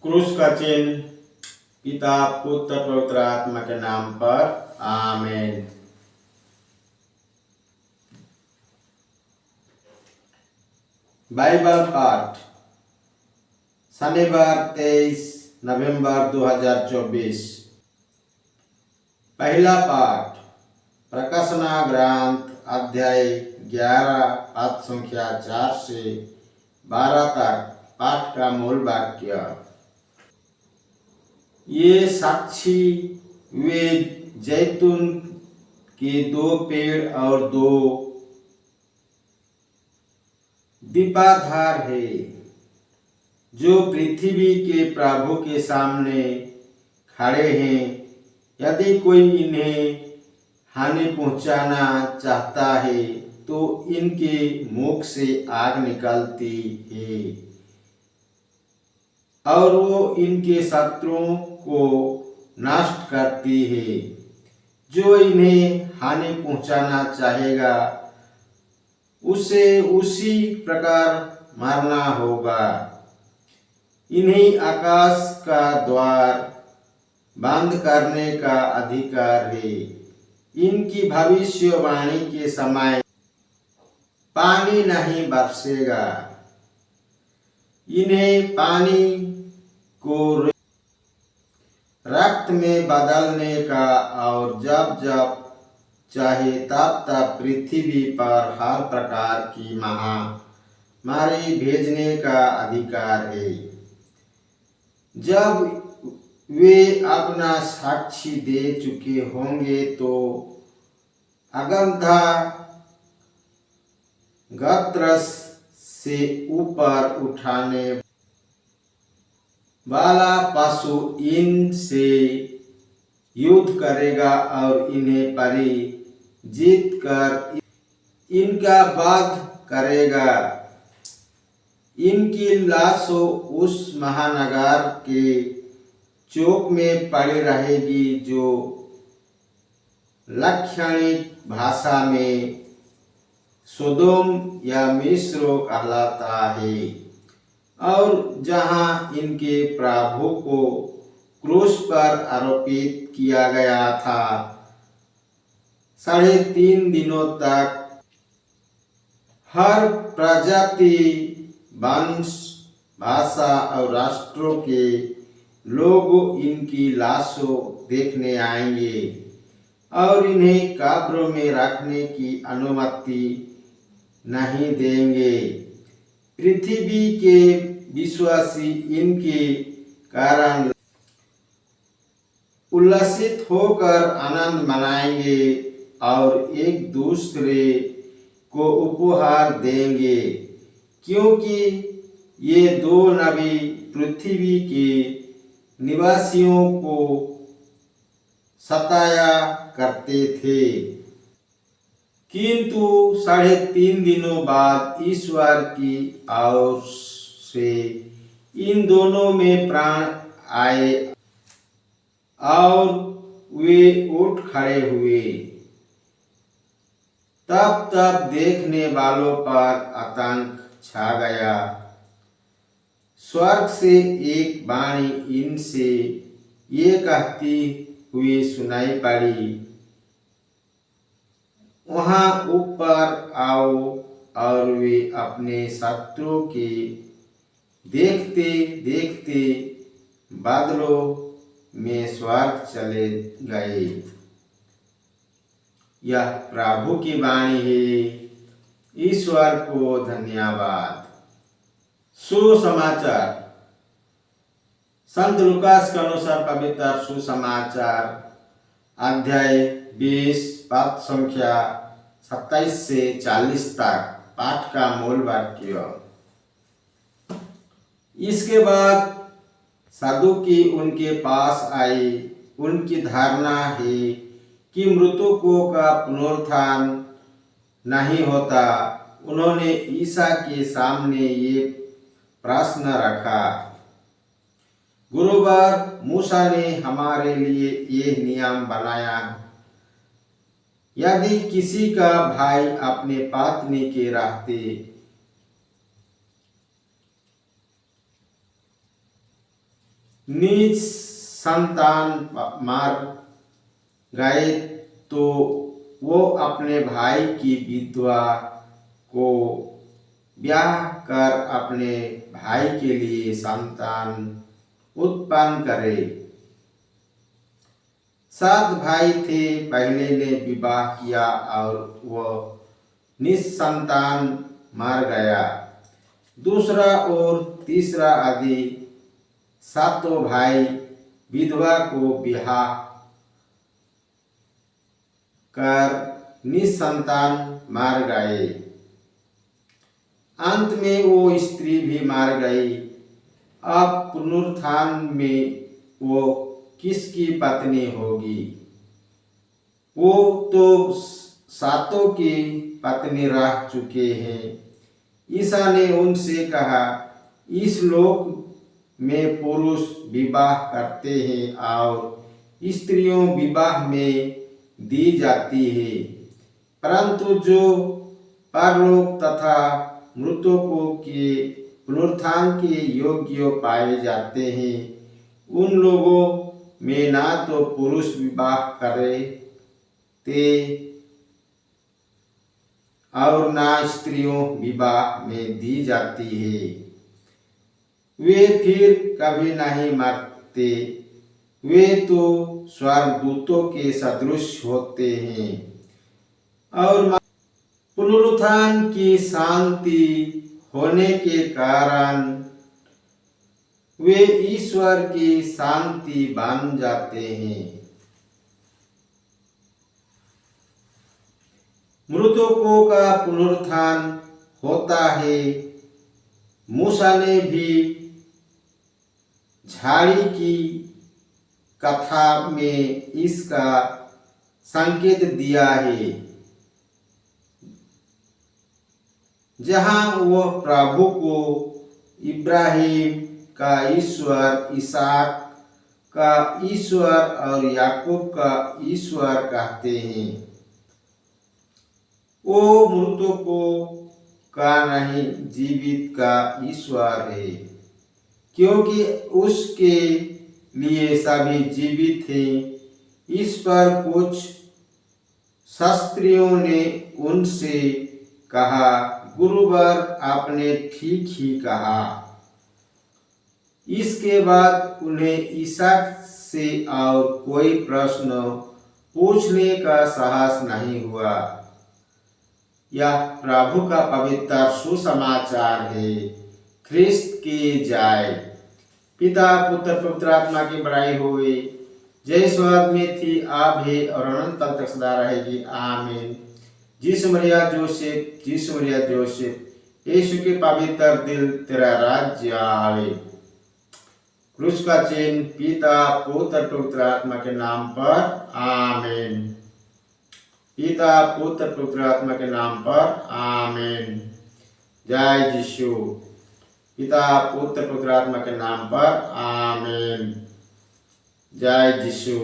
क्रूस का चिन्ह पिता पुत्र पवित्र आत्मा के नाम पर आमीन। बाइबल पाठ शनिवार 23 नवंबर 2024। पहला पाठ प्रकाशना ग्रंथ अध्याय 11 पद संख्या 4 से 12 तक। पाठ का मूल वाक्य। ये साक्षी वे जैतून के 2 पेड़ और 2 दीपाधार है जो पृथ्वी के प्रभु के सामने खड़े हैं। यदि कोई इन्हें हानि पहुंचाना चाहता है तो इनके मुख से आग निकलती है और वो इनके शत्रुओं को नष्ट करती है। जो इन्हें हानि पहुंचाना चाहेगा उसे उसी प्रकार मारना होगा। इन्हें आकाश का द्वार बंद करने का अधिकार है। इनकी भविष्यवाणी के समय पानी नहीं बरसेगा। इन्हें पानी को रक्त में बदलने का और जब जब चाहे तब तब पृथ्वी पर हर प्रकार की महामारी भेजने का अधिकार है। जब वे अपना साक्षी दे चुके होंगे तो अगंधा गत्रस से ऊपर उठाने वाला पशु इनसे युद्ध करेगा और इन्हें पराजित कर इनका वध करेगा। इनकी लाशों उस महानगर के चौक में पड़ी रहेगी जो लाक्षणिक भाषा में सोदोम या मिस्र कहलाता है और जहां इनके प्रभु को क्रूस पर आरोपित किया गया था। 3.5 दिनों तक हर प्रजाति, वंश, भाषा और राष्ट्रों के लोग इनकी लाशों देखने आएंगे और इन्हें कब्रों में रखने की अनुमति नहीं देंगे। पृथ्वी के विश्वासी इनके कारण उल्लसित होकर आनंद मनाएंगे और एक दूसरे को उपहार देंगे, क्योंकि ये 2 नबी पृथ्वी के निवासियों को सताया करते थे। किंतु 3.5 दिनों बाद ईश्वर की ओर से इन दोनों में प्राण आए और वे उठ खड़े हुए। तब देखने वालों पर आतंक छा गया। स्वर्ग से एक वाणी इनसे ये कहती हुई सुनाई पड़ी, वहां ऊपर आओ। और वे अपने शत्रुओं के देखते देखते बादलों में स्वर्ग चले गए। यह प्रभु की वाणी है। ईश्वर को धन्यवाद। सुसमाचार। संत लूकास के अनुसार पवित्र सुसमाचार अध्याय 20 पद संख्या 27 से 40 तक। पाठ का मूल वाक्य। इसके बाद सदूकी उनके पास आई। उनकी धारणा है कि मृतकों का पुनरुत्थान नहीं होता। उन्होंने ईसा के सामने ये प्रश्न रखा, गुरुवर, मूसा ने हमारे लिए ये नियम बनाया, यदि किसी का भाई अपने पत्नी के रहते निज संतान मार गए तो वो अपने भाई की विधवा को ब्याह कर अपने भाई के लिए संतान उत्पन्न करे। 7 भाई थे, पहले ने विवाह किया और वह निसंतान मर गया। दूसरा और तीसरा आदि 7 भाई विधवा को ब्याह कर निसंतान मर गए। अंत में वो स्त्री भी मर गई। अब पुनरुत्थान में वो किसकी पत्नी होगी? वो तो 7 की पत्नी रह चुके हैं। ईसा ने उनसे कहा, इस लोक में पुरुष विवाह करते हैं और स्त्रियों विवाह में दी जाती है, परंतु जो परलोक तथा मृतकों के पुनरुत्थान के योग्य पाए जाते हैं, उन लोगों में ना तो पुरुष विवाह करते और ना स्त्रियों विवाह में दी जाती है। वे फिर कभी नहीं मरते। वे तो स्वर्गदूतों के सदृश होते हैं और पुनरुत्थान की शांति होने के कारण वे ईश्वर की शांति बन जाते हैं। मृतकों का पुनरुत्थान होता है। मूसा ने भी झाड़ी की कथा में इसका संकेत दिया है, जहां वह प्रभु को इब्राहिम का ईश्वर, इसहाक का ईश्वर और याकूब का ईश्वर कहते हैं। वो मृतकों का नहीं, जीवित का ईश्वर है, क्योंकि उसके लिए सभी जीवित हैं। इस पर कुछ शास्त्रियों ने उनसे कहा, गुरुवर, आपने ठीक ही कहा। इसके बाद उन्हें ईसा से और कोई प्रश्न पूछने का साहस नहीं हुआ। यह प्रभु का पवित्र सुसमाचार है। ख्रिस्त की जाए। पिता, पुत्र, पवित्र आत्मा की बड़ाई होवे। जय स्वर्ग में थी, आप है और अनंत काल तक सदा रहेगी। आमीन। यीशु मरिया जोसेफ, यीशु मरिया जोसेफ, यीशु के पवित्र दिल, तेरा राज्य आवे। क्रूस का चिन्ह पिता, पुत्र, पवित्र आत्मा के नाम पर। आमीन। पिता, पुत्र, पवित्र आत्मा के नाम पर। आमीन। जय यीशु। पिता, पुत्र, पवित्र आत्मा के नाम पर। आमीन। जय यीशु।